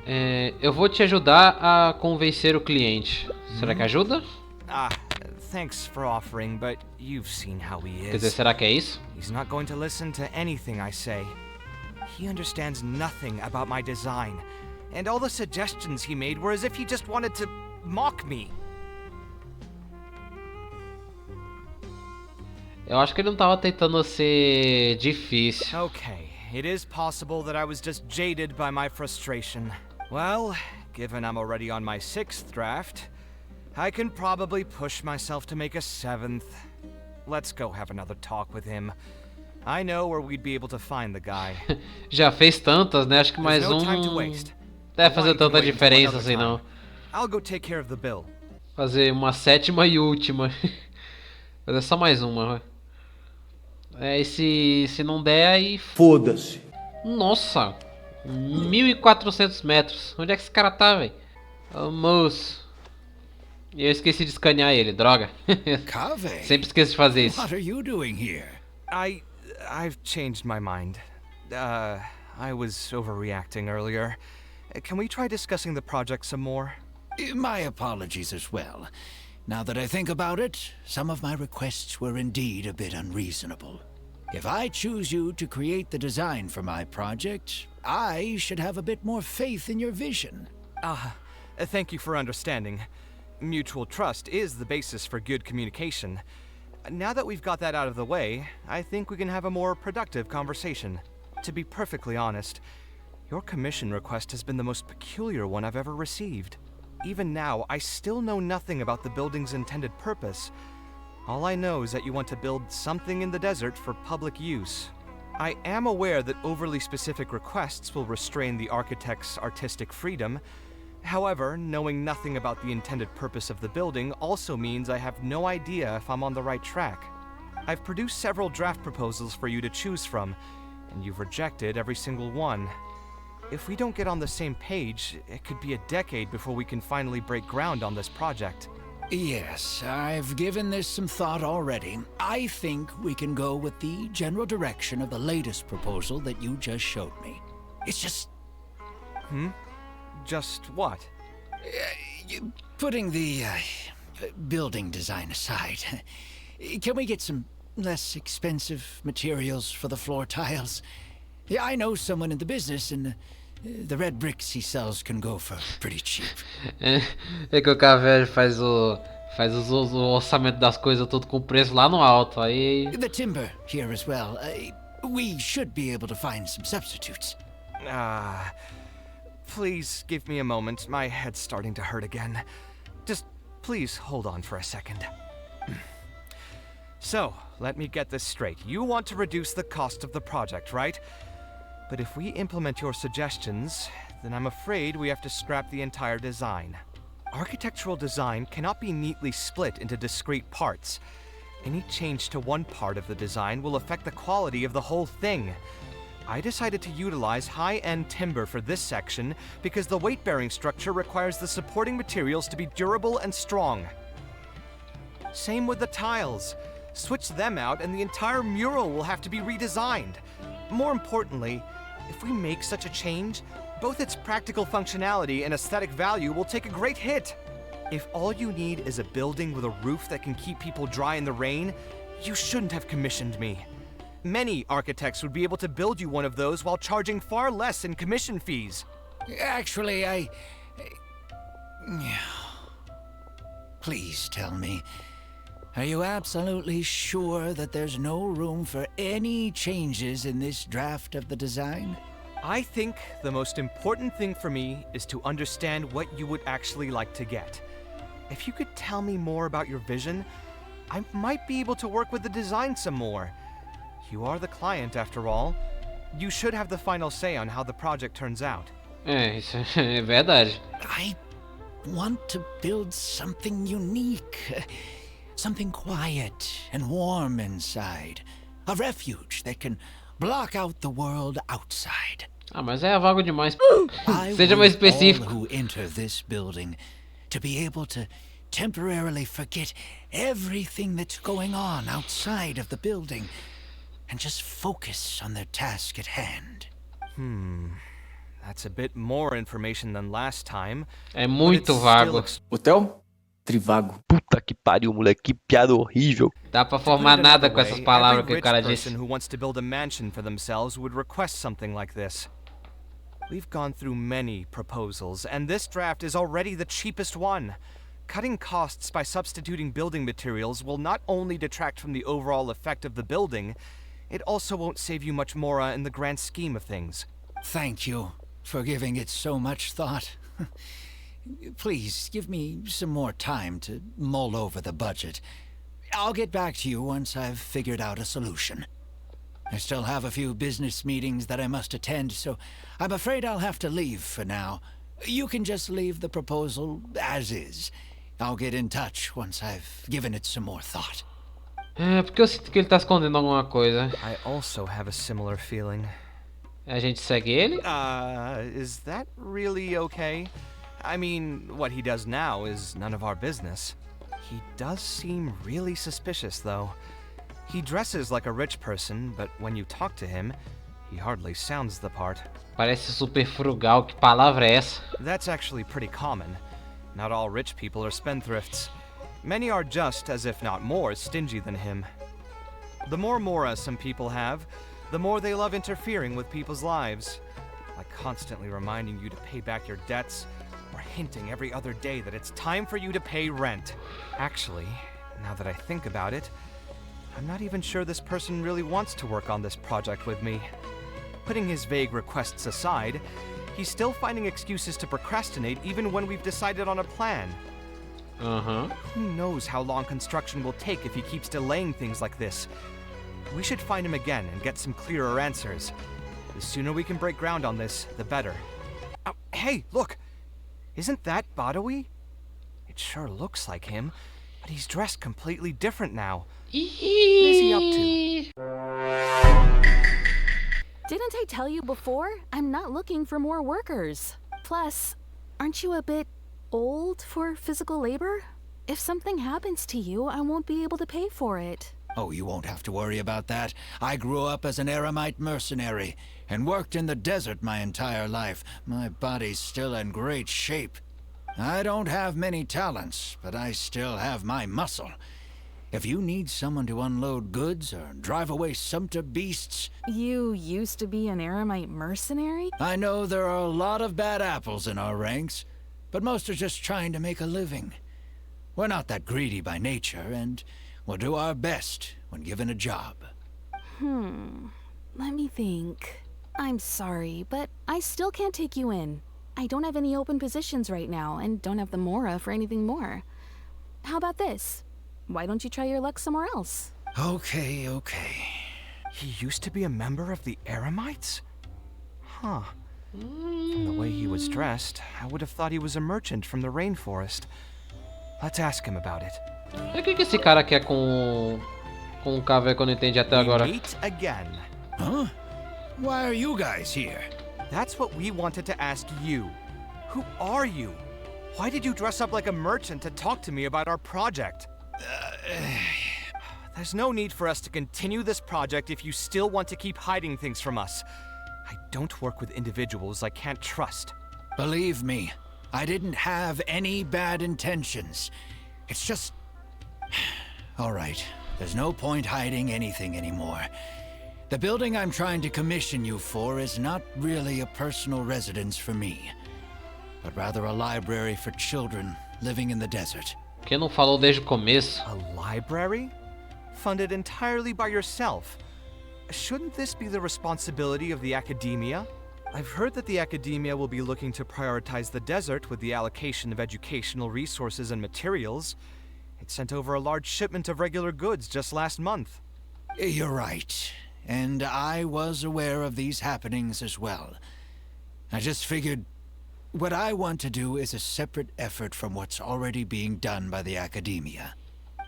Eu vou te ajudar a convencer o cliente. Será que ajuda? Thanks for offering, but you've seen how he Quer dizer, is. será que é isso? He's not going to listen to anything I say. He understands nothing about my design, and all the suggestions he made were as if he just wanted to mock me. Eu acho que ele não tava tentando ser difícil. Okay, it is possible that I was just jaded by my frustration. Well, given I'm already on my 6th draft, I can probably push myself to make a 7th. Let's go have another talk with him. I know where we'd be able to find the guy. Já fez tantas, né? Acho que mais There's no um time to não waste. deve fazer Wang can tanta wait until diferença another assim, não. time. I'll go take care of the bill. Fazer uma 7ª e última. Fazer só mais uma. E se não der, aí... Foda-se. Nossa! 1.400 metros. Onde é que esse cara tá, velho? Ô, moço. Eu esqueci de escanear ele, droga. Kaveh, Sempre esqueço de fazer isso. what are you doing here? I've changed my mind. I was overreacting earlier. Can we try discussing the project some more? My apologies as well. Now that I think about it, some of my requests were indeed a bit unreasonable. If I choose you to create the design for my project, I should have a bit more faith in your vision. Thank you for understanding. Mutual trust is the basis for good communication. Now that we've got that out of the way, I think we can have a more productive conversation. To be perfectly honest, your commission request has been the most peculiar one I've ever received. Even now, I still know nothing about the building's intended purpose. All I know is that you want to build something in the desert for public use. I am aware that overly specific requests will restrain the architect's artistic freedom. However, knowing nothing about the intended purpose of the building also means I have no idea if I'm on the right track. I've produced several draft proposals for you to choose from, and you've rejected every single one. If we don't get on the same page, it could be a decade before we can finally break ground on this project. Yes, I've given this some thought already. I think we can go with the general direction of the latest proposal that you just showed me. It's just... Just what? Putting the building design aside, can we get some less expensive materials for the floor tiles? Yeah, I know someone in the business, and the red bricks he sells can go for pretty cheap. É que o Kaveh faz o orçamento das coisas tudo com preço lá no alto. Aí... The timber here as well. We should be able to find some substitutes. Please give me a moment. My head's starting to hurt again. Just please hold on for a second. So, let me get this straight. You want to reduce the cost of the project, right? But if we implement your suggestions, then I'm afraid we have to scrap the entire design. Architectural design cannot be neatly split into discrete parts. Any change to one part of the design will affect the quality of the whole thing. I decided to utilize high-end timber for this section because the weight-bearing structure requires the supporting materials to be durable and strong. Same with the tiles. Switch them out and the entire mural will have to be redesigned. More importantly, if we make such a change, both its practical functionality and aesthetic value will take a great hit. If all you need is a building with a roof that can keep people dry in the rain, you shouldn't have commissioned me. Many architects would be able to build you one of those while charging far less in commission fees. Actually, Please tell me, are you absolutely sure that there's no room for any changes in this draft of the design? I think the most important thing for me is to understand what you would actually like to get. If you could tell me more about your vision, I might be able to work with the design some more. You are the client, after all. You should have the final say on how the project turns out. Isso é verdade. I want to build something unique. Something quiet and warm inside. A refuge that can block out the world outside. Mas é vago demais. I Seja mais want all específico. who enter this building to be able to temporarily forget everything that's going on outside of the building and just focus on their task at hand. That's a bit more information than last time. É but muito it's vago. still Hotel? Trivago. Puta que pariu, moleque. Que piada horrível. Dá pra To put formar it nada another com essas way, palavras every que o rich cara person disse. who wants to build a mansion for themselves would request something like this. We've gone through many proposals, and this draft is already the cheapest one. Cutting costs by substituting building materials will not only detract from the overall effect of the building, it also won't save you much more in the grand scheme of things. Thank you for giving it so much thought. Please, give me some more time to mull over the budget. I'll get back to you once I've figured out a solution. I still have a few business meetings that I must attend, so I'm afraid I'll have to leave for now. You can just leave the proposal as is. I'll get in touch once I've given it some more thought. É, porque eu sinto que ele tá escondendo alguma coisa. I also have a similar feeling. A gente segue ele? Is that really okay? I mean, what he does now is none of our business. He does seem really suspicious, though. He dresses like a rich person, but when you talk to him, he hardly sounds the part. Parece super frugal, que palavra é essa? That's actually pretty common. Not all rich people are spendthrifts. Many are just, as if not more, stingy than him. The more mora some people have, the more they love interfering with people's lives. Like constantly reminding you to pay back your debts, or hinting every other day that it's time for you to pay rent. Actually, now that I think about it, I'm not even sure this person really wants to work on this project with me. Putting his vague requests aside, he's still finding excuses to procrastinate even when we've decided on a plan. Who knows how long construction will take if he keeps delaying things like this? We should find him again and get some clearer answers. The sooner we can break ground on this, the better. Oh, hey, look! Isn't that Badawi? It sure looks like him, but he's dressed completely different now. What is he up to? Didn't I tell you before? I'm not looking for more workers. Plus, aren't you a bit old for physical labor? If something happens to you, I won't be able to pay for it. Oh, you won't have to worry about that. I grew up as an eremite mercenary and worked in the desert my entire life. My body's still in great shape. I don't have many talents, but I still have my muscle. If you need someone to unload goods or drive away sumpter beasts... You used to be an eremite mercenary? I know there are a lot of bad apples in our ranks, but most are just trying to make a living. We're not that greedy by nature, and we'll do our best when given a job. Let me think. I'm sorry, but I still can't take you in. I don't have any open positions right now, and don't have the mora for anything more. How about this? Why don't you try your luck somewhere else? Okay. He used to be a member of the Eremites? Huh. From the way he was dressed, I would have thought he was a merchant from the rainforest. Let's ask him about it. E o que esse cara quer com o Kaveh que eu não entendi até agora? We meet again. Huh? Why are you guys here? That's what we wanted to ask you. Who are you? Why did you dress up like a merchant to talk to me about our project? There's no need for us to continue this project if you still want to keep hiding things from us. I don't work with individuals I can't trust. Believe me, I didn't have any bad intentions. It's just... All right, there's no point hiding anything anymore. The building I'm trying to commission you for is not really a personal residence for me, but rather a library for children living in the desert. Por que não falou desde o começo? A library? Funded entirely by yourself? Shouldn't this be the responsibility of the academia? I've heard that the academia will be looking to prioritize the desert with the allocation of educational resources and materials. It sent over a large shipment of regular goods just last month. You're right, and I was aware of these happenings as well. I just figured what I want to do is a separate effort from what's already being done by the academia.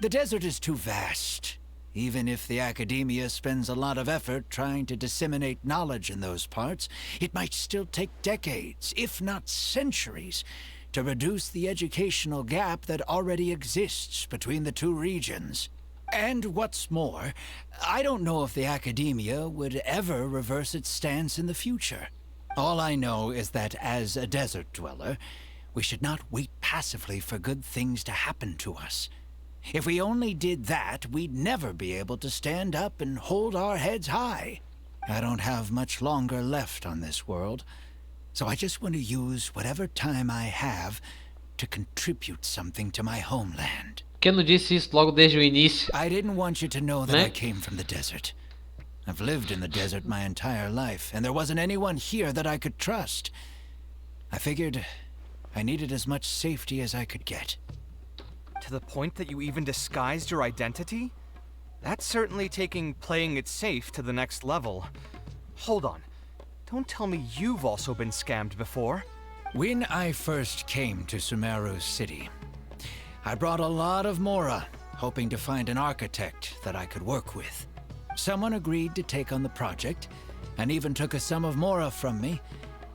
The desert is too vast. Even if the academia spends a lot of effort trying to disseminate knowledge in those parts, it might still take decades, if not centuries, to reduce the educational gap that already exists between the two regions. And what's more, I don't know if the academia would ever reverse its stance in the future. All I know is that as a desert dweller, we should not wait passively for good things to happen to us. If we only did that, we'd never be able to stand up and hold our heads high. I don't have much longer left on this world, so I just want to use whatever time I have to contribute something to my homeland. Por que não disse isso logo desde o início? I didn't want you to know that Né? I came from the desert. I've lived in the desert my entire life, and there wasn't anyone here that I could trust. I figured I needed as much safety as I could get. To the point that you even disguised your identity? That's certainly taking playing it safe to the next level. Hold on. Don't tell me you've also been scammed before. When I first came to Sumeru City, I brought a lot of Mora, hoping to find an architect that I could work with. Someone agreed to take on the project, and even took a sum of Mora from me,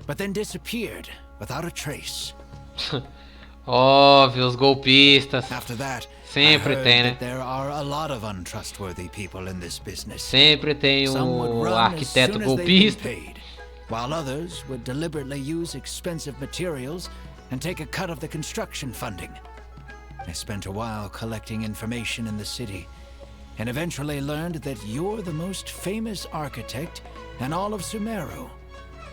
but then disappeared without a trace. Óbvio, os golpistas. After that, Sempre I heard tem, né? that there are a lot of untrustworthy people in this business. Sempre tem Some would o run as arquiteto soon as they'd been golpista. paid, while others would deliberately use expensive materials and take a cut of the construction funding. I spent a while collecting information in the city, and eventually learned that you're the most famous architect in all of Sumeru.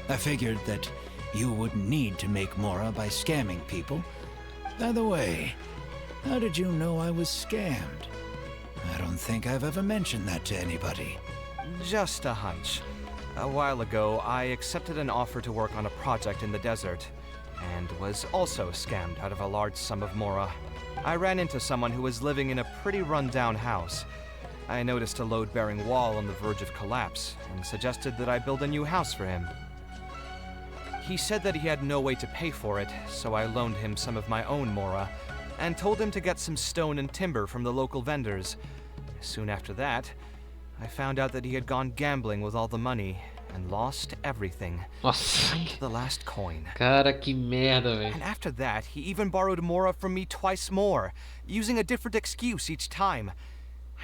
I figured that you wouldn't need to make Mora by scamming people. By the way, how did you know I was scammed? I don't think I've ever mentioned that to anybody. Just a hunch. A while ago, I accepted an offer to work on a project in the desert, and was also scammed out of a large sum of Mora. I ran into someone who was living in a pretty run-down house. I noticed a load-bearing wall on the verge of collapse, and suggested that I build a new house for him. He said that he had no way to pay for it, so I loaned him some of my own Mora, and told him to get some stone and timber from the local vendors. Soon after that, I found out that he had gone gambling with all the money, and lost everything, Nossa, down to the last coin. cara, que merda, velho. And after that, he even borrowed Mora from me twice more, using a different excuse each time.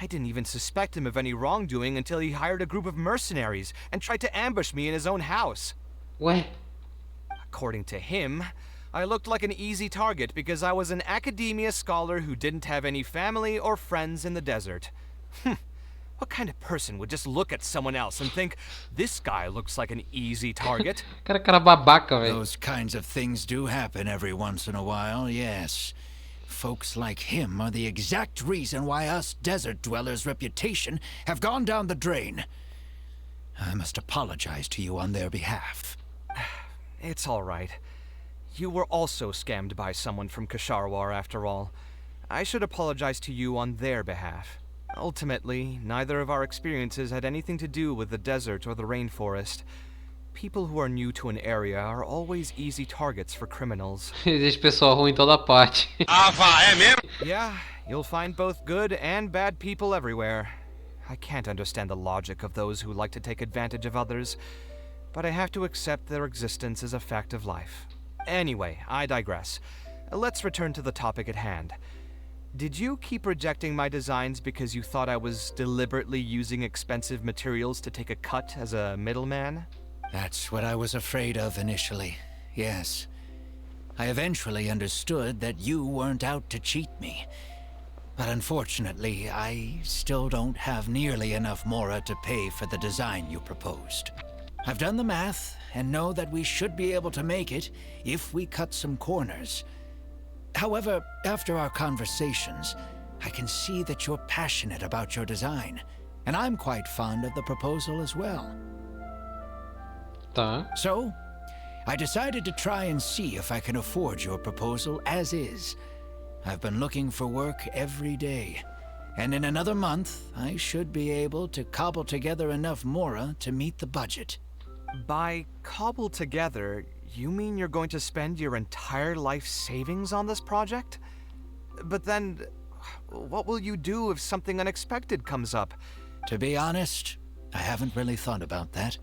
I didn't even suspect him of any wrongdoing until he hired a group of mercenaries and tried to ambush me in his own house. Ué, According to him, I looked like an easy target because I was an academia scholar who didn't have any family or friends in the desert. What kind of person would just look at someone else and think, this guy looks like an easy target? cara babaca, velho. Those kinds of things do happen every once in a while, yes. Folks like him are the exact reason why us desert dwellers' reputation have gone down the drain. I must apologize to you on their behalf. It's all right. You were also scammed by someone from Kasharwar after all. I should apologize to you on their behalf. Ultimately, neither of our experiences had anything to do with the desert or the rainforest. People who are new to an area are always easy targets for criminals. Existe pessoal ruim em toda parte. Yeah, you'll find both good and bad people everywhere. I can't understand the logic of those who like to take advantage of others, but I have to accept their existence as a fact of life. Anyway, I digress. Let's return to the topic at hand. Did you keep rejecting my designs because you thought I was deliberately using expensive materials to take a cut as a middleman? That's what I was afraid of initially, yes. I eventually understood that you weren't out to cheat me. But unfortunately, I still don't have nearly enough Mora to pay for the design you proposed. I've done the math, and know that we should be able to make it if we cut some corners. However, after our conversations, I can see that you're passionate about your design, and I'm quite fond of the proposal as well. Tá. So, I decided to try and see if I can afford your proposal as is. I've been looking for work every day, and in another month, I should be able to cobble together enough Mora to meet the budget. By cobble together, you mean you're going to spend your entire life savings on this project? But then, what will you do if something unexpected comes up? To be honest, I haven't really thought about that.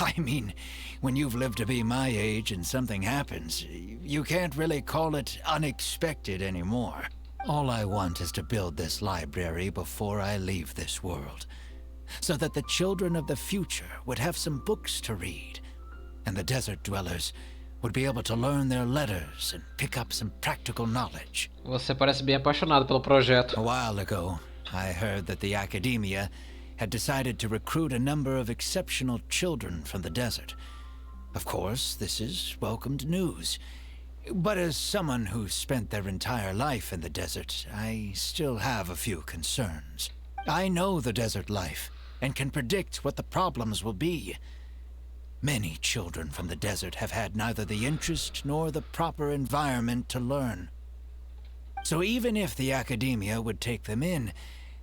I mean, when you've lived to be my age and something happens, you can't really call it unexpected anymore. All I want is to build this library before I leave this world, so that the children of the future would have some books to read. and the desert dwellers would be able to learn their letters and pick up some practical knowledge. Você parece bem apaixonado pelo projeto. A while ago, I heard that the academia had decided to recruit a number of exceptional children from the desert. Of course, this is welcomed news. But as someone who spent their entire life in the desert, I still have a few concerns. I know the desert life and can predict what the problems will be. Many children from the desert have had neither the interest nor the proper environment to learn. So even if the academia would take them in,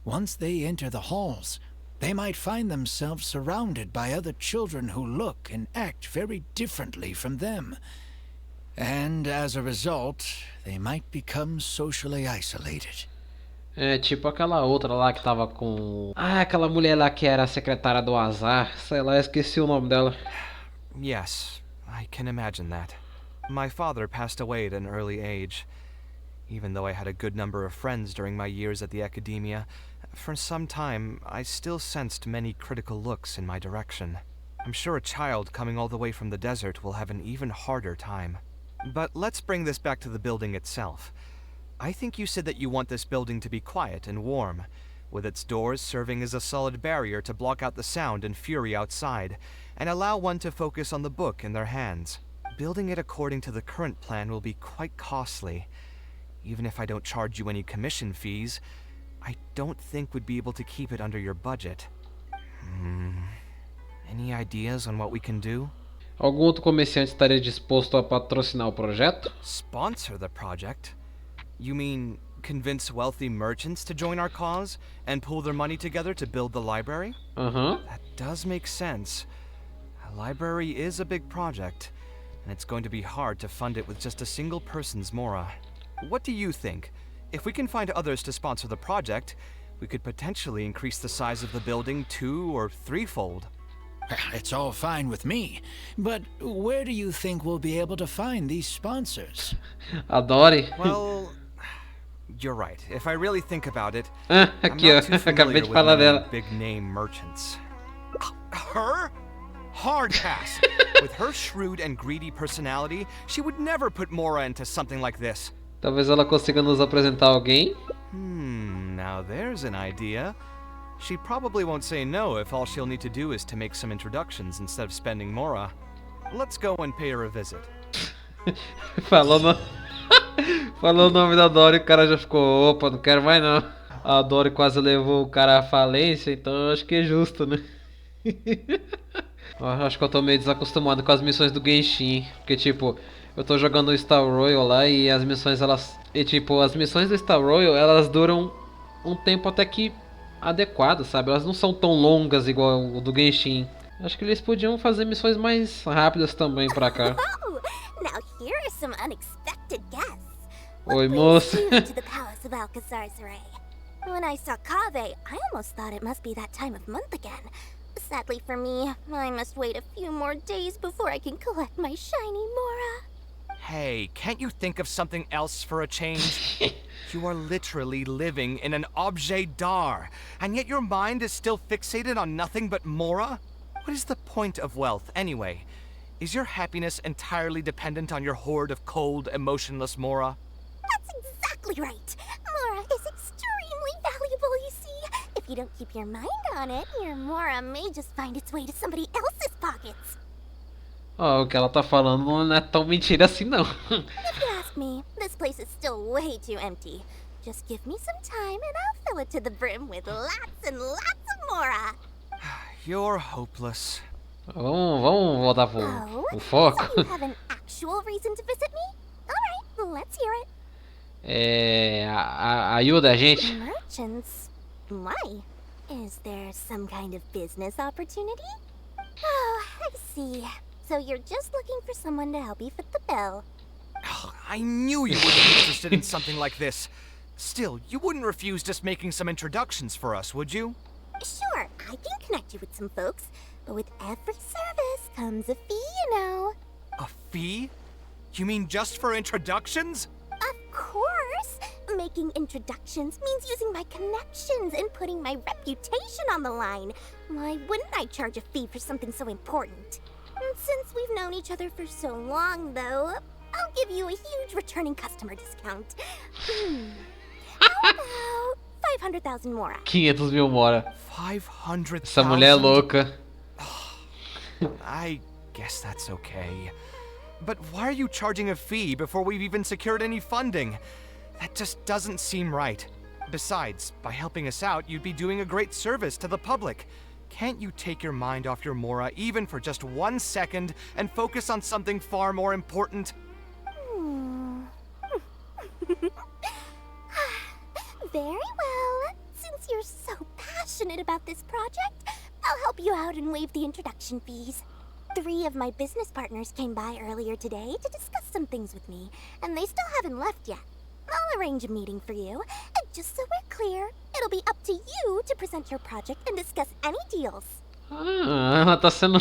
once they enter the halls, they might find themselves surrounded by other children who look and act very differently from them. And as a result, they might become socially isolated. É tipo aquela outra lá que tava com... Ah, aquela mulher lá que era a secretária do azar. Sei lá, esqueci o nome dela. Yes, I can imagine that. My father passed away at an early age. Even though I had a good number of friends during my years at the academia, for some time I still sensed many critical looks in my direction. I'm sure a child coming all the way from the desert will have an even harder time. But let's bring this back to the building itself. I think you said that you want this building to be quiet and warm, with its doors serving as a solid barrier to block out the sound and fury outside, and allow one to focus on the book in their hands. Building it according to the current plan will be quite costly. Even if I don't charge you any commission fees, I don't think we'd be able to keep it under your budget. Any ideas on what we can do? Algum outro comerciante estaria disposto a patrocinar o projeto? Sponsor the project? You mean convince wealthy merchants to join our cause and pool their money together to build the library? That does make sense. A library is a big project, and it's going to be hard to fund it with just a single person's mora. What do you think? If we can find others to sponsor the project, we could potentially increase the size of the building 2- or 3-fold. It's all fine with me, but where do you think we'll be able to find these sponsors? Adore. Well, you're right. If I really think about it, Ah, I'm aqui ó, not too acabei familiar de with falar many dela. big-name merchants. Her? Hard pass. With her shrewd and greedy personality, she would never put Mora into something like this. Talvez ela consiga nos apresentar alguém. Now there's an idea. She probably won't say no if all she'll need to do is to make some introductions instead of spending Mora. Let's go and pay her a visit. Falou, no... Falou o nome da Dory e o cara já ficou, opa, não quero mais não. A Dory quase levou o cara à falência, então acho que é justo, né? Eu acho que eu tô meio desacostumado com as missões do Genshin. Porque tipo, eu tô jogando o Star Royal lá e as missões elas... E tipo, as missões do Star Royal elas duram um tempo até que adequado, sabe? Elas não são tão longas igual o do Genshin. Acho que eles podiam fazer missões mais rápidas também pra cá. Oh, now here are some unexpected guests. Oi, moça. To the palace of Alcazar's Ray. When I saw Kaveh, I almost thought it must be that time of month again. Sadly for me, I must wait a few more days before I can collect my shiny Mora. Hey, can't you think of something else for a change? You are literally living in an objet d'art, and yet your mind is still fixated on nothing but Mora? What is the point of wealth, anyway? Is your happiness entirely dependent on your hoard of cold, emotionless Mora? That's exactly right. Mora is extremely valuable, you see. If you don't keep your mind on it, your Mora may just find its way to somebody else's pockets. Ó, o que ela tá falando não é tão mentira assim não. If you ask me, this place is still way too empty. Just give me some time and I'll fill it to the brim with lots and lots of Mora. You're hopeless. Vamos voltar pro Oh, foco. so you have an actual reason to visit me? Alright, let's hear it. Ajuda a gente. Merchants? Why? Is there some kind of business opportunity? Oh, I see. So you're just looking for someone to help you fit the bill. Ugh, I knew you would be interested in something like this. Still, you wouldn't refuse just making some introductions for us, would you? Sure, I can connect you with some folks, but with every service comes a fee, you know. A fee? You mean just for introductions? Of course! Making introductions means using my connections and putting my reputation on the line. Why wouldn't I charge a fee for something so important? Since we've known each other for so long, though, I'll give you a huge returning customer discount. How about 500,000 more? 500 mil mora. 500,000? Essa mulher é louca. I guess that's okay. But why are you charging a fee before we've even secured any funding? That just doesn't seem right. Besides, by helping us out, you'd be doing a great service to the public. Can't you take your mind off your Mora even for just 1 second and focus on something far more important? Very well. Since you're so passionate about this project, I'll help you out and waive the introduction fees. 3 of my business partners came by earlier today to discuss some things with me, and they still haven't left yet. I'll arrange a meeting for you, and just so we're clear, it'll be up to you to present your project and discuss any deals. Ah, ela tá sendo...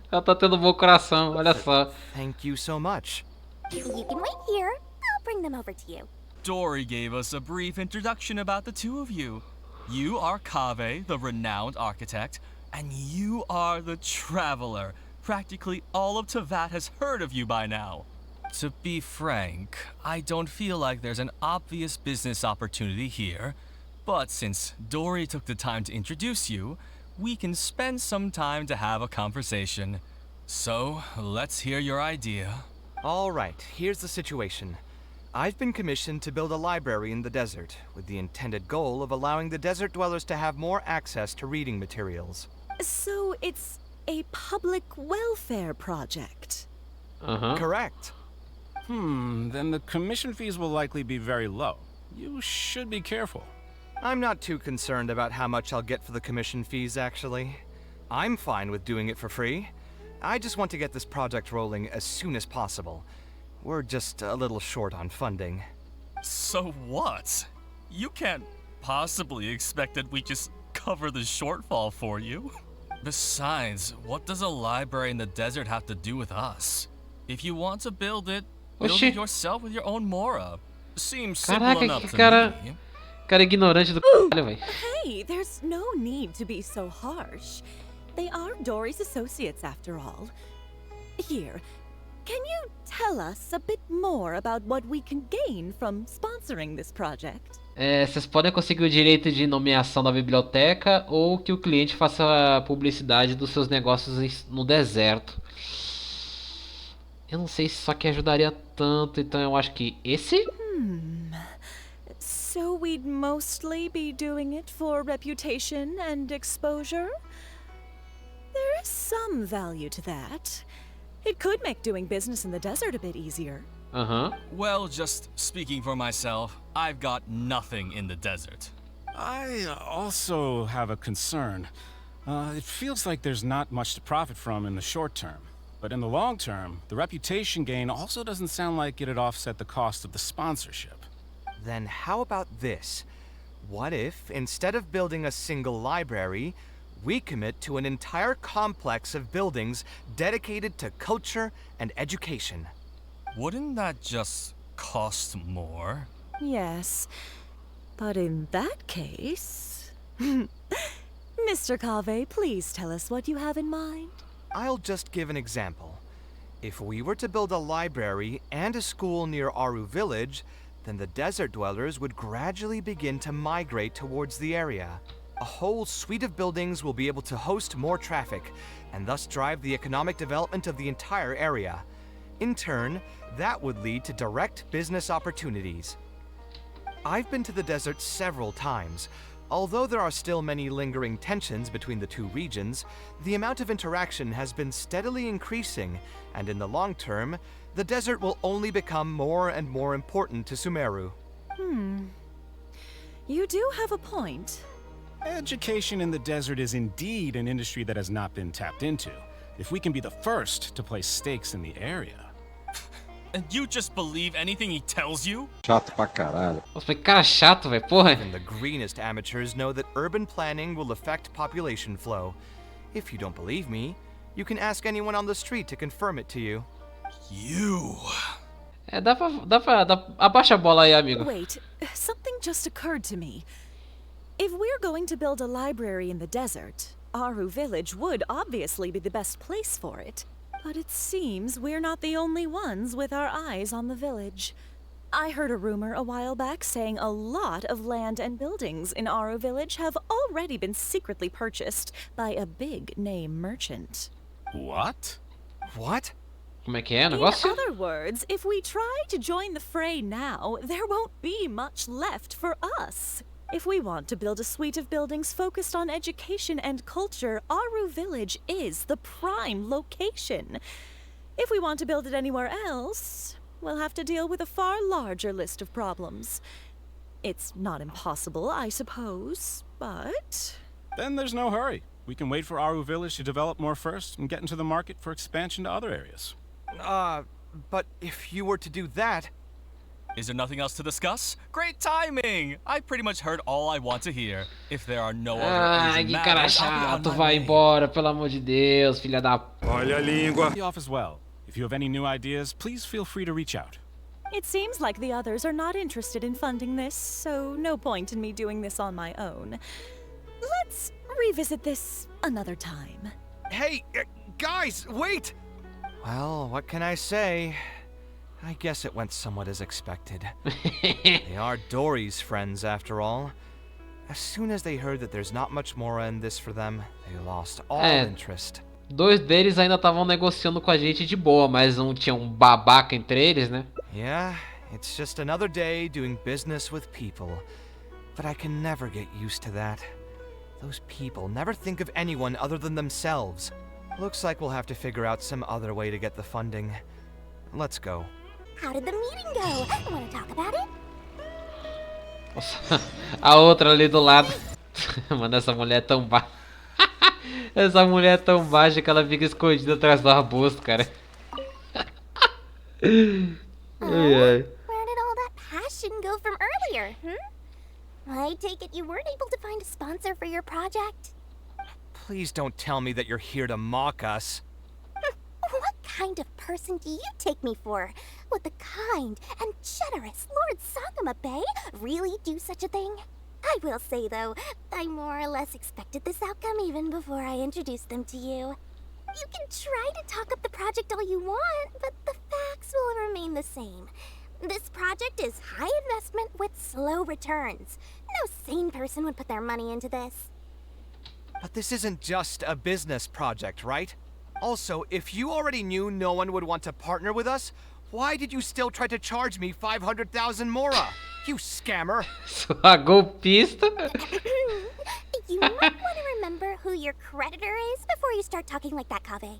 ela tá tendo um bom coração, olha só. Thank you so much. You can wait here. I'll bring them over to you. Dory gave us a brief introduction about the two of you. You are Kaveh, the renowned architect, and you are the traveler. Practically all of Teyvat has heard of you by now. To be frank, I don't feel like there's an obvious business opportunity here, but since Dory took the time to introduce you, we can spend some time to have a conversation. So, let's hear your idea. All right, here's the situation. I've been commissioned to build a library in the desert, with the intended goal of allowing the desert dwellers to have more access to reading materials. So it's a public welfare project? Correct. Then the commission fees will likely be very low. You should be careful. I'm not too concerned about how much I'll get for the commission fees, actually. I'm fine with doing it for free. I just want to get this project rolling as soon as possible. We're just a little short on funding. So what? You can't possibly expect that we just cover the shortfall for you. Besides, what does a library in the desert have to do with us? If you want to build it, build it yourself with your own Mora. Seems simple enough to me. Cara ignorante do caralho, velho. Hey, there's no need to be so harsh. They are Dory's associates after all. Here, can you tell us a bit more about what we can gain from sponsoring this project? Vocês podem conseguir o direito de nomeação da biblioteca ou que o cliente faça publicidade dos seus negócios no deserto. Eu não sei se isso aqui ajudaria tanto, então eu acho que esse... So we'd mostly be doing it for reputation and exposure? There is some value to that. It could make doing business in the desert a bit easier. Well, just speaking for myself, I've got nothing in the desert. I also have a concern. It feels like there's not much to profit from in the short term. But in the long term, the reputation gain also doesn't sound like it'd offset the cost of the sponsorship. Then how about this? What if, instead of building a single library, we commit to an entire complex of buildings dedicated to culture and education? Wouldn't that just cost more? Yes, but in that case... Mr. Kaveh, please tell us what you have in mind. I'll just give an example. If we were to build a library and a school near Aru village, then the desert dwellers would gradually begin to migrate towards the area. A whole suite of buildings will be able to host more traffic, and thus drive the economic development of the entire area. In turn, that would lead to direct business opportunities. I've been to the desert several times. Although there are still many lingering tensions between the two regions, the amount of interaction has been steadily increasing, and in the long term, the desert will only become more and more important to Sumeru. You do have a point. Education in the desert is indeed an industry that has not been tapped into. If we can be the first to place stakes in the area. And you just believe anything he tells you? Chato pra caralho. Nossa, que cara chato, velho, porra. Even the greenest amateurs know that urban planning will affect population flow. If you don't believe me, you can ask anyone on the street to confirm it to you. You... Abaixa a bola aí, amigo. Wait, something just occurred to me. If we're going to build a library in the desert, Aru Village would obviously be the best place for it. But it seems we're not the only ones with our eyes on the village. I heard a rumor a while back saying a lot of land and buildings in Aru Village have already been secretly purchased by a big-name merchant. What? What? Como é que é o In negócio? other words, if we try to join the fray now, there won't be much left for us. If we want to build a suite of buildings focused on education and culture, Aru Village is the prime location. If we want to build it anywhere else, we'll have to deal with a far larger list of problems. It's not impossible, I suppose, but... Then there's no hurry. We can wait for Aru Village to develop more first and get into the market for expansion to other areas. But if you were to do that... Is there nothing else to discuss? Great timing! I pretty much heard all I want to hear. If there are no other Ai, urgent que cara matters, I'll be on chato, my vai way. embora, pelo amor de Deus, filha da... Olha a língua. Be off as well. If you have any new ideas, please feel free to reach out. It seems like the others are not interested in funding this, so no point in me doing this on my own. Let's revisit this another time. Hey, guys, wait! Well, what can I say? I guess it went somewhat as expected. They are Dory's friends, after all. As soon as they heard that there's not much more in this for them, they lost all interest. Dois deles ainda estavam negociando com a gente de boa, mas não tinha um babaca entre eles, né? Yeah, it's just another day doing business with people. But I can never get used to that. Those people never think of anyone other than themselves. Looks like we'll have to figure out some other way to get the funding. Let's go. How did the meeting go? Want to talk about it? Nossa, a outra ali do lado. Mano, essa mulher é tão baixa. Essa mulher é tão baixa que ela fica escondida atrás do arbusto, cara. Ai, ai. Where did all that passion go from earlier, I take it you weren't able to find a sponsor for your project? Please don't tell me that you're here to mock us. What kind of person do you take me for? Would the kind and generous Lord Sakuma Bay really do such a thing? I will say, though, I more or less expected this outcome even before I introduced them to you. You can try to talk up the project all you want, but the facts will remain the same. This project is high investment with slow returns. No sane person would put their money into this. But this isn't just a business project, right? Also, if you already knew no one would want to partner with us, why did you still try to charge me 500,000 mora? You scammer! Sua golpista. You might want to remember who your creditor is before you start talking like that, Kaveh.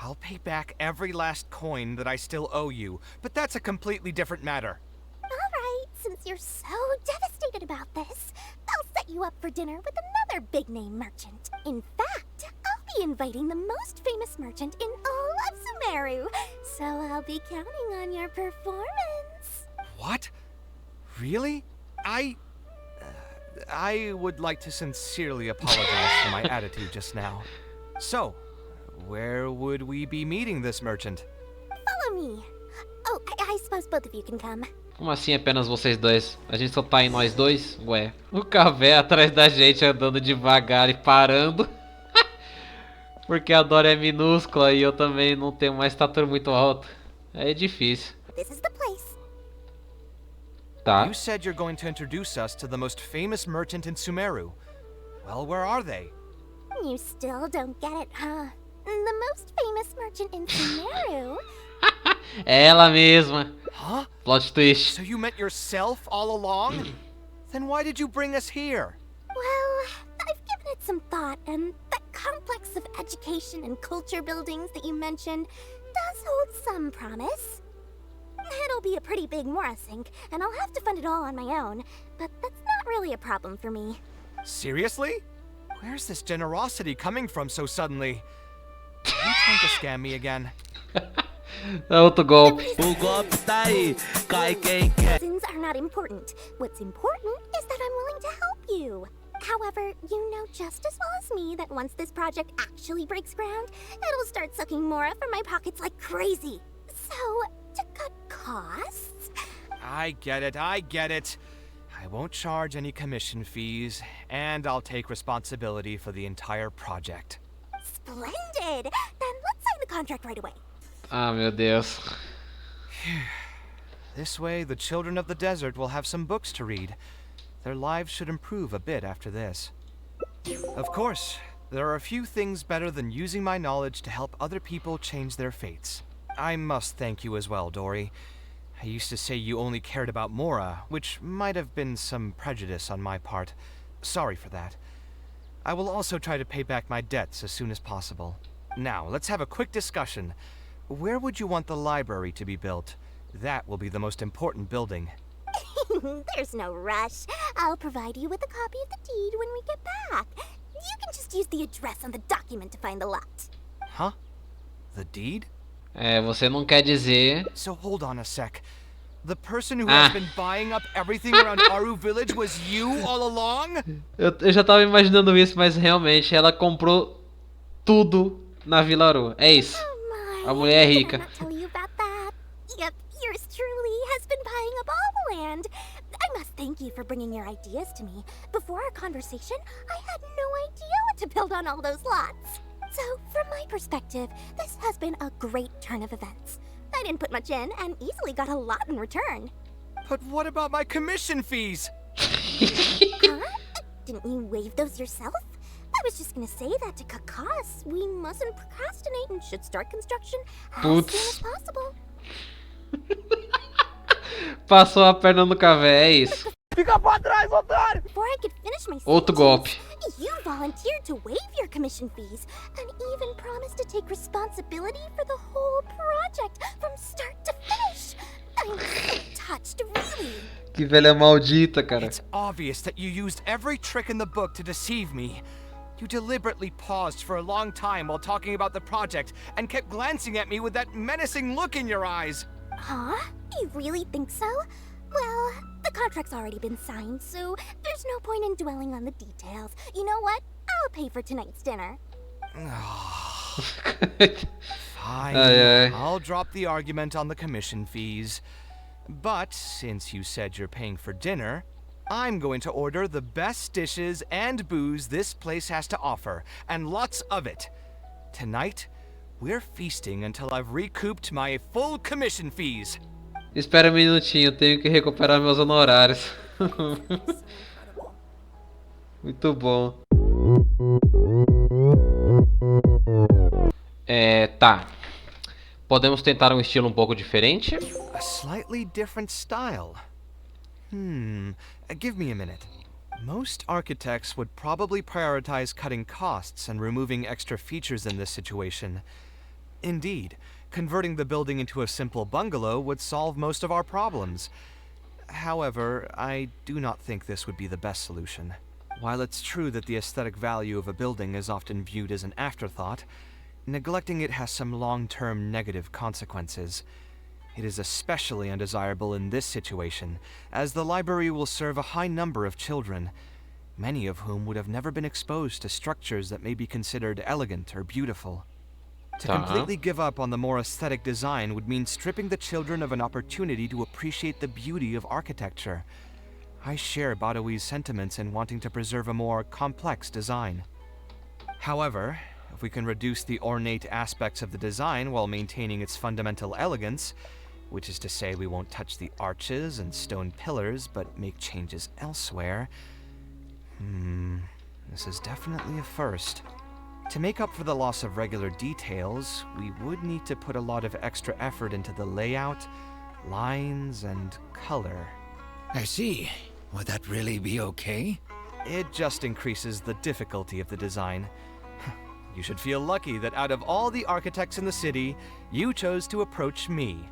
I'll pay back every last coin that I still owe you, but that's a completely different matter. Alright, since you're so devastated about this, I'll set you up for dinner with another big-name merchant. In fact, I'll be inviting the most famous merchant in all of Sumeru, so I'll be counting on your performance. What? Really? I would like to sincerely apologize for my attitude just now. So, where would we be meeting this merchant? Follow me. Oh, I suppose both of you can come. Como assim apenas vocês dois? A gente só tá em nós dois? Ué. O Kaveh atrás da gente andando devagar e parando. Porque a Dora é minúscula e eu também não tenho uma estatura muito alta. É difícil. This is the place. Tá. You said you're going to introduce us to the most famous merchant in Sumeru. Well, where are they? You still don't get it, huh? The most famous merchant in Sumeru? É ela mesma. Huh? Plot twist. So you met yourself all along? Then why did you bring us here? Well, I've given it some thought, and that complex of education and culture buildings that you mentioned does hold some promise. It'll be a pretty big Mora sink, and I'll have to fund it all on my own, but that's not really a problem for me. Seriously? Where's this generosity coming from so suddenly? Are you trying to scam me again? É outro golpe. O golpe tá aí, cai quem quer. Reasons are not important. What's important is that I'm willing to help you. However, you know just as well as me that once this project actually breaks ground, it'll start sucking Mora from my pockets like crazy. So, to cut costs... I get it, I get it. I won't charge any commission fees, and I'll take responsibility for the entire project. Splendid! Then let's sign the contract right away. Ah, meu Deus. This way, the children of the desert will have some books to read. Their lives should improve a bit after this. Of course, there are a few things better than using my knowledge to help other people change their fates. I must thank you as well, Dory. I used to say you only cared about Mora, which might have been some prejudice on my part. Sorry for that. I will also try to pay back my debts as soon as possible. Now, let's have a quick discussion. Where would you want the library to be built? That will be the most important building. There's no rush. I'll provide you with a copy of the deed when we get back. You can just use the address on the document to find the lot. Huh? The deed? Você não quer dizer... So hold on a sec. The person who has been buying up everything around Aru Village was you all along? Eu já tava imaginando isso, mas realmente ela comprou tudo na Vila Aru. É isso. A mulher é rica. Yep, yours truly has been buying up all the land. I must thank you for bringing your ideas to me. Before our conversation, I had no idea what to build on all those lots. So, from my perspective, this has been a great turn of events. I didn't put much in and easily got a lot in return. But what about my commission fees? Huh? Didn't you waive those yourself? I was just gonna say that to cut costs. We mustn't procrastinate and should start construction as soon as possible. Passou a perna no Kaveh, é isso. Fica pra trás, otário! Before I could finish my Outro golpe. You volunteered to waive your commission fees and even promised to take responsibility for the whole project from start to finish. I'm so touched, really. Que velha maldita, cara. It's obvious that you used every trick in the book to deceive me. You deliberately paused for a long time while talking about the project and kept glancing at me with that menacing look in your eyes. Huh? You really think so? Well, the contract's already been signed, so there's no point in dwelling on the details. You know what? I'll pay for tonight's dinner. Fine, I'll drop the argument on the commission fees. But since you said you're paying for dinner, I'm going to order the best dishes and booze this place has to offer, and lots of it. Tonight, we're feasting until I've recouped my full commission fees. Espera um minutinho, eu tenho que recuperar meus honorários. Muito bom. Tá. Podemos tentar um estilo um pouco diferente? A slightly different style. Give me a minute. Most architects would probably prioritize cutting costs and removing extra features in this situation. Indeed, converting the building into a simple bungalow would solve most of our problems. However, I do not think this would be the best solution. While it's true that the aesthetic value of a building is often viewed as an afterthought, neglecting it has some long-term negative consequences. It is especially undesirable in this situation, as the library will serve a high number of children, many of whom would have never been exposed to structures that may be considered elegant or beautiful. To completely give up on the more aesthetic design would mean stripping the children of an opportunity to appreciate the beauty of architecture. I share Badawi's sentiments in wanting to preserve a more complex design. However, if we can reduce the ornate aspects of the design while maintaining its fundamental elegance, which is to say we won't touch the arches and stone pillars but make changes elsewhere, this is definitely a first. To make up for the loss of regular details, we would need to put a lot of extra effort into the layout, lines, and color. I see. Would that really be okay? It just increases the difficulty of the design. You should feel lucky that out of all the architects in the city, you chose to approach me.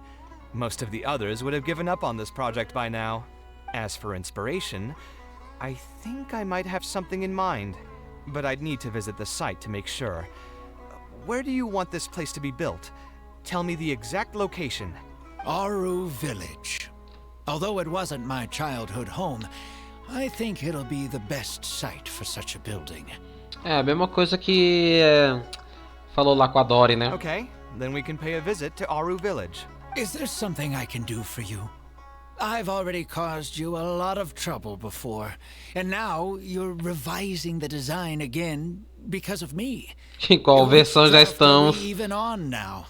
Most of the others would have given up on this project by now. As for inspiration, I think I might have something in mind, but I'd need to visit the site to make sure. Where do you want this place to be built? Tell me the exact location. Aru Village. Although it wasn't my childhood home, I think it'll be the best site for such a building. É a mesma coisa que falou lá com a Dory, né? Okay, then we can pay a visit to Aru Village. Is there something I can do for you? I've already caused you a lot of trouble before, and now you're revising the design again because of me. Em qual versão já estamos? Even on now.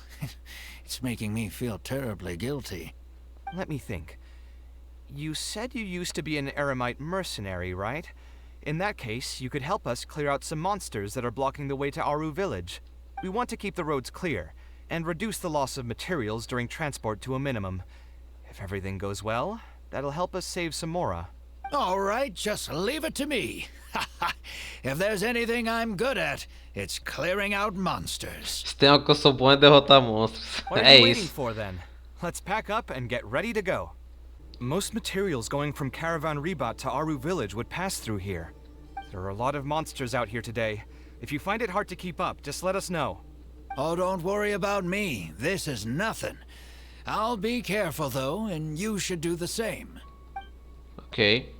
It's making me feel terribly guilty. Let me think. You said you used to be an Eremite mercenary, right? In that case, you could help us clear out some monsters that are blocking the way to Aru village. We want to keep the roads clear, and reduce the loss of materials during transport to a minimum. If everything goes well, that'll help us save some Mora. All right, just leave it to me. If there's anything I'm good at, it's clearing out monsters. Se tem algo que eu sou bom é derrotar monstros. What are you waiting for then? Let's pack up and get ready to go. Most materials going from Caravan Ribat to Aru village would pass through here. There are a lot of monsters out here today. If you find it hard to keep up, just let us know. Oh, don't worry about me. This is nothing. I'll be careful though, and you should do the same. Ok.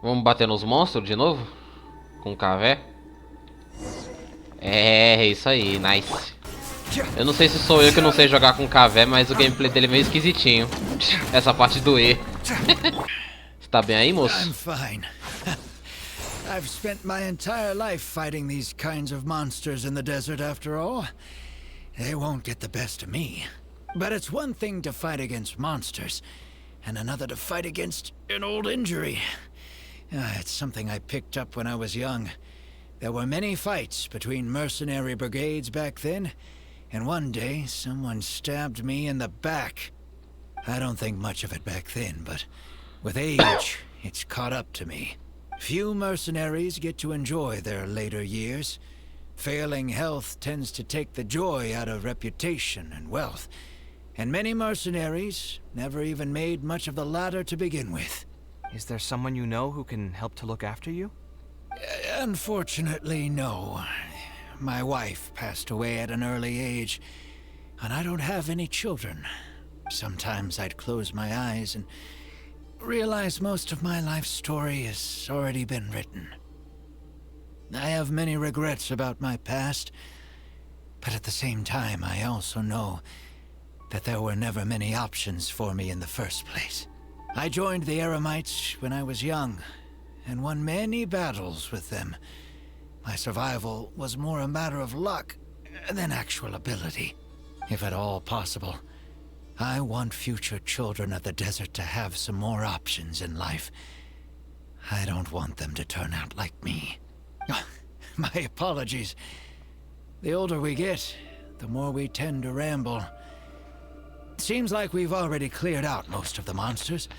Vamos bater nos monstros de novo? Com o Kaveh? É isso aí, nice. Eu não sei se sou eu que não sei jogar com o Kaveh, mas o gameplay dele é meio esquisitinho. Essa parte do E. Você tá bem aí, moço? I'm fine. I've spent my entire life fighting these kinds of monsters in the desert after all. They won't get the best of me. But it's one thing to fight against monsters, and another to fight against an old injury. It's something I picked up when I was young. There were many fights between mercenary brigades back then, and one day someone stabbed me in the back. I don't think much of it back then, but with age, it's caught up to me. Few mercenaries get to enjoy their later years. Failing health tends to take the joy out of reputation and wealth. And many mercenaries never even made much of the latter to begin with. Is there someone you know who can help to look after you? Unfortunately, no. My wife passed away at an early age, and I don't have any children. Sometimes I'd close my eyes and realize most of my life story has already been written. I have many regrets about my past, but at the same time I also know that there were never many options for me in the first place. I joined the Eremites when I was young, and won many battles with them. My survival was more a matter of luck than actual ability. If at all possible, I want future children of the desert to have some more options in life. I don't want them to turn out like me. My apologies. The older we get, the more we tend to ramble. Seems like we've already cleared out most of the monsters.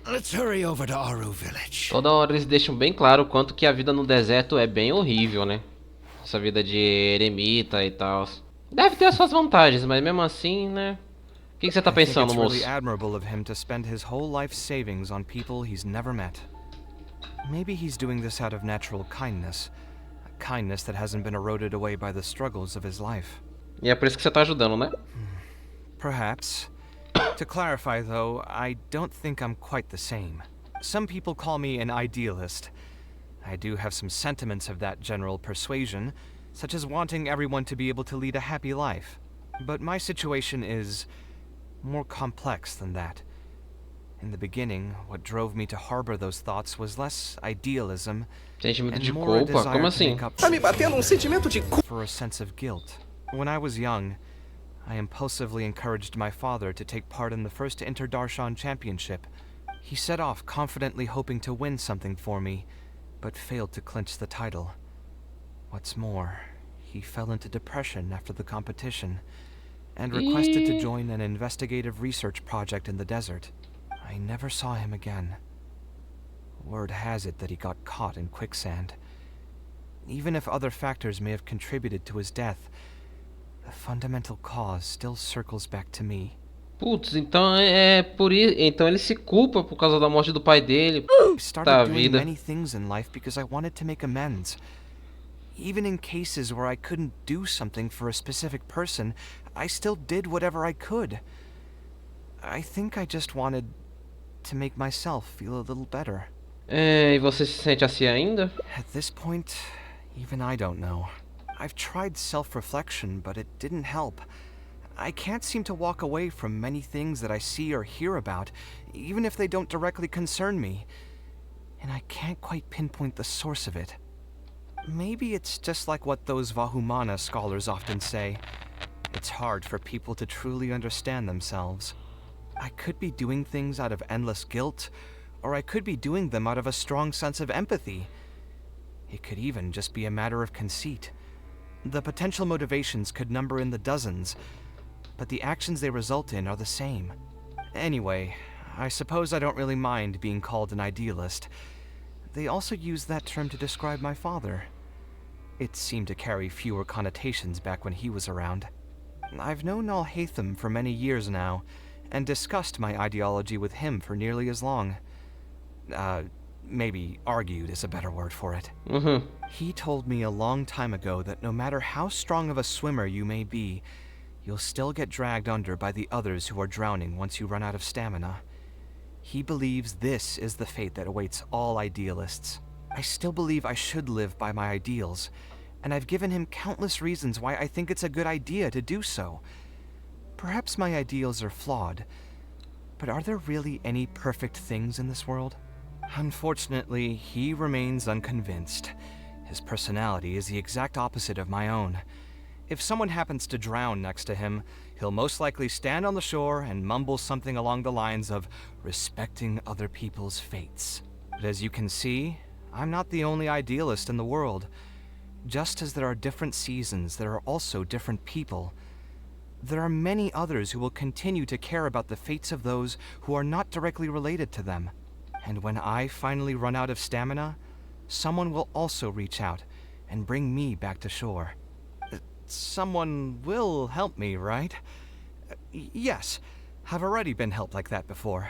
Let's hurry over to Aru village. Toda hora eles deixam bem claro o quanto que a vida no deserto é bem horrível, né? Essa vida de eremita e tal. Deve ter as suas vantagens, mas mesmo assim, né? O que você tá pensando, moço? It's really admirable of him to spend his whole life savings on people he's never met. Maybe he's doing this out of natural kindness. A kindness that hasn't been eroded away by the struggles of his life. E é por isso que você tá ajudando, né? Perhaps. To clarify, though, I don't think I'm quite the same. Some people call me an idealist. I do have some sentiments of that general persuasion, such as wanting everyone to be able to lead a happy life. But my situation is more complex than that. In the beginning, what drove me to harbor those thoughts was less idealism and more a desire to make up for a sense of guilt. When I was young, I impulsively encouraged my father to take part in the first Inter-Darshan Championship. He set off confidently hoping to win something for me, but failed to clinch the title. What's more, he fell into depression after the competition, and requested to join an investigative research project in the desert. I never saw him again. Word has it that he got caught in quicksand. Even if other factors may have contributed to his death, the fundamental cause still circles back to me. Putz, então é por isso. Então ele se culpa por causa da morte do pai dele. I started Da doing vida. many things in life because I wanted to make amends. Even in cases where I couldn't do something for a specific person, I still did whatever I could. I think I just wanted to make myself feel a little better. É, e você se sente assim ainda? At this point, even I don't know. I've tried self-reflection, but it didn't help. I can't seem to walk away from many things that I see or hear about, even if they don't directly concern me. And I can't quite pinpoint the source of it. Maybe it's just like what those Vahumana scholars often say. It's hard for people to truly understand themselves. I could be doing things out of endless guilt, or I could be doing them out of a strong sense of empathy. It could even just be a matter of conceit. The potential motivations could number in the dozens, but the actions they result in are the same. Anyway, I suppose I don't really mind being called an idealist. They also used that term to describe my father. It seemed to carry fewer connotations back when he was around. I've known Al-Haytham for many years now, and discussed my ideology with him for nearly as long. Maybe argued is a better word for it. He told me a long time ago that no matter how strong of a swimmer you may be, you'll still get dragged under by the others who are drowning once you run out of stamina. He believes this is the fate that awaits all idealists. I still believe I should live by my ideals, and I've given him countless reasons why I think it's a good idea to do so. Perhaps my ideals are flawed, but are there really any perfect things in this world? Unfortunately, he remains unconvinced. His personality is the exact opposite of my own. If someone happens to drown next to him, he'll most likely stand on the shore and mumble something along the lines of respecting other people's fates. But as you can see, I'm not the only idealist in the world. Just as there are different seasons, there are also different people. There are many others who will continue to care about the fates of those who are not directly related to them. And when I finally run out of stamina, someone will also reach out and bring me back to shore. Someone will help me, right? Yes, I've already been helped like that before.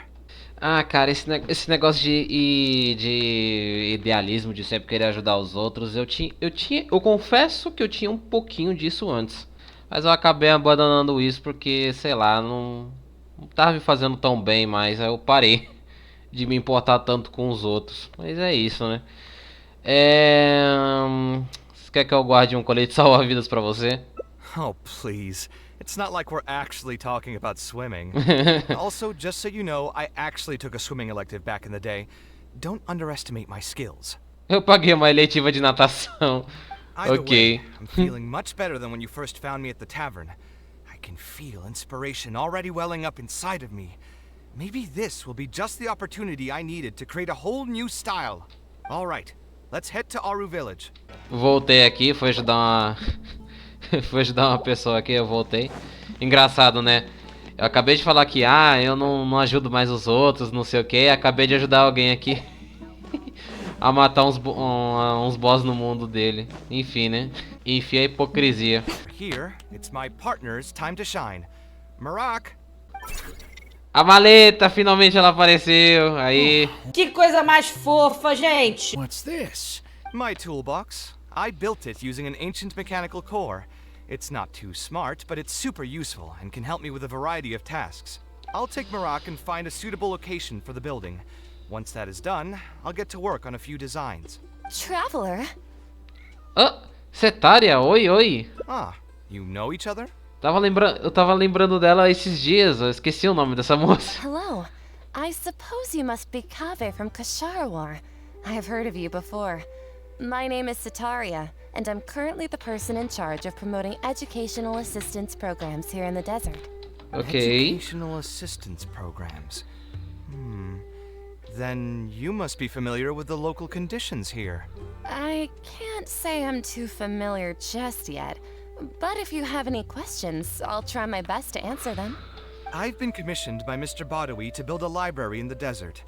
Ah, cara, esse negócio de idealismo, de sempre querer ajudar os outros, eu confesso que eu tinha um pouquinho disso antes. Mas eu acabei abandonando isso porque, sei lá, não tava me fazendo tão bem mais, aí eu parei de me importar tanto com os outros. Mas é isso, né? Você quer que eu guarde um colete salva-vidas pra você? Oh, please. It's not like we're actually talking about swimming. Also, just so you know, I actually took a swimming elective back in the day. Don't underestimate my skills. Eu paguei uma eletiva de natação. Either Ok. way, I'm feeling much better than when you first found me at the tavern. I can feel inspiration already welling up inside of me. Maybe this will be just the opportunity I needed to create a whole new style. All right, let's head to Aru Village. Voltei aqui, fui ajudar uma... fui ajudar uma pessoa aqui, eu voltei. Engraçado, né? Eu acabei de falar que, eu não ajudo mais os outros, não sei o que. Acabei de ajudar alguém aqui a matar uns boss no mundo dele. Enfim, né? Enfim, a hipocrisia. Here, it's my partner's time to shine. Marak! A maleta, finalmente ela apareceu. Aí. Que coisa mais fofa, gente! What's this? My toolbox. I built it using an ancient mechanical core. It's not too smart, but it's super useful and can help me with a variety of tasks. I'll take Marak and find a suitable location for the building. Once that is done, I'll get to work on a few designs. Traveler? Cetária, oi. Ah, you know each other? Eu tava lembrando dela esses dias, eu esqueci o nome dessa moça. Hello. I suppose you must be Kaveh from Kasharwar. I have heard of you before. My name is Setaria, and I'm currently the person in charge of promoting educational assistance programs here in the desert. Okay. Educational assistance programs. Then you must be familiar with the local conditions here. I can't say I'm too familiar just yet, but if you have any questions, I'll try my best to answer them. I've been commissioned by Mr. Badawi to build a library in the desert.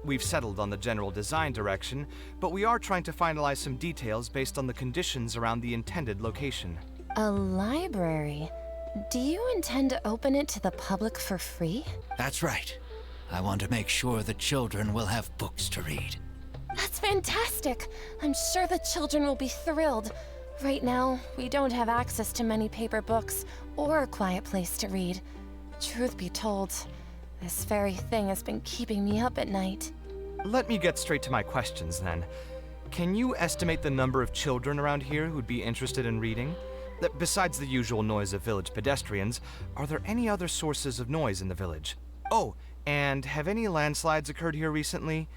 We've settled on the general design direction, but we are trying to finalize some details based on the conditions around the intended location. A library? Do you intend to open it to the public for free? That's right. I want to make sure the children will have books to read. That's fantastic! I'm sure the children will be thrilled. Right now, we don't have access to many paper books or a quiet place to read. Truth be told, this very thing has been keeping me up at night. Let me get straight to my questions then. Can you estimate the number of children around here who'd be interested in reading? Besides the usual noise of village pedestrians, are there any other sources of noise in the village? Oh, and have any landslides occurred here recently?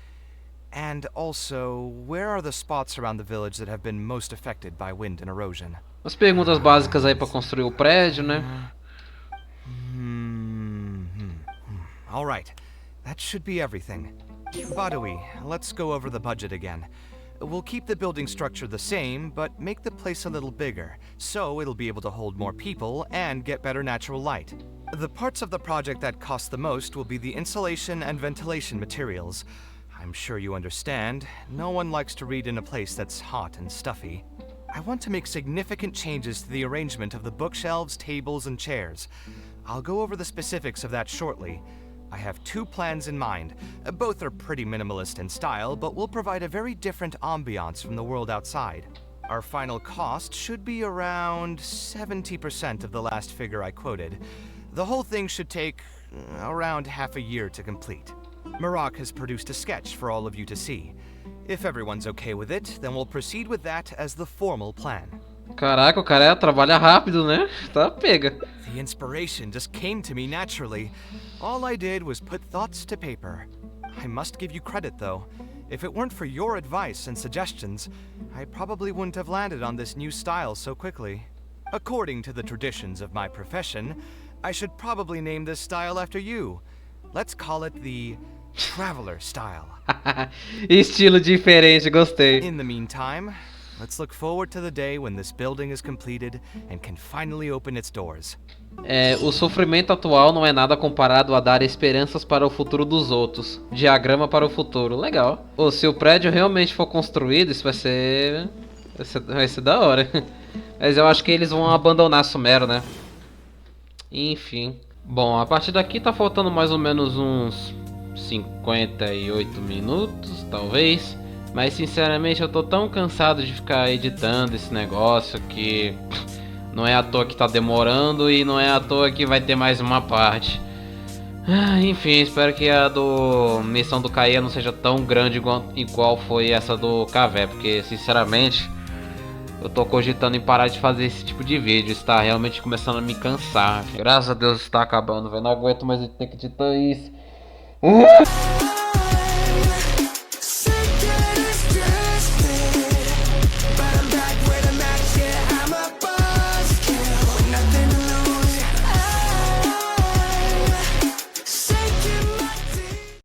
And also, where are the spots around the village that have been most affected by wind and erosion? As perguntas básicas aí pra construir o prédio, né? Alright, that should be everything. Badawi, let's go over the budget again. We'll keep the building structure the same, but make the place a little bigger, so it'll be able to hold more people and get better natural light. The parts of the project that cost the most will be the insulation and ventilation materials. I'm sure you understand, no one likes to read in a place that's hot and stuffy. I want to make significant changes to the arrangement of the bookshelves, tables, and chairs. I'll go over the specifics of that shortly. I have 2 plans in mind. Both are pretty minimalist in style, but will provide a very different ambiance from the world outside. Our final cost should be around 70% of the last figure I quoted. The whole thing should take around half a year to complete. Marak has produced a sketch for all of you to see. If everyone's okay with it, then we'll proceed with that as the formal plan. Caraca, o cara trabalha rápido, né? Tá pega. The inspiration just came to me naturally. All I did was put thoughts to paper. I must give you credit, though. If it weren't for your advice and suggestions, I probably wouldn't have landed on this new style so quickly. According to the traditions of my profession, I should probably name this style after you. Let's call it the Traveler style. Estilo diferente, gostei. In the meantime, let's look forward to the day when this building is completed and can finally open its doors. O sofrimento atual não é nada comparado a dar esperanças para o futuro dos outros. Diagrama para o futuro. Legal. Se o prédio realmente for construído, isso vai ser da hora. Mas eu acho que eles vão abandonar Sumero, né? Enfim. Bom, a partir daqui tá faltando mais ou menos uns 58 minutos, talvez. Mas sinceramente eu tô tão cansado de ficar editando esse negócio que não é à toa que tá demorando e não é à toa que vai ter mais uma parte. Enfim, espero que a do missão do Caia não seja tão grande igual foi essa do Kaveh, porque sinceramente eu tô cogitando em parar de fazer esse tipo de vídeo. Está realmente começando a me cansar. Graças a Deus está acabando, velho. Não aguento mais ter que editar isso.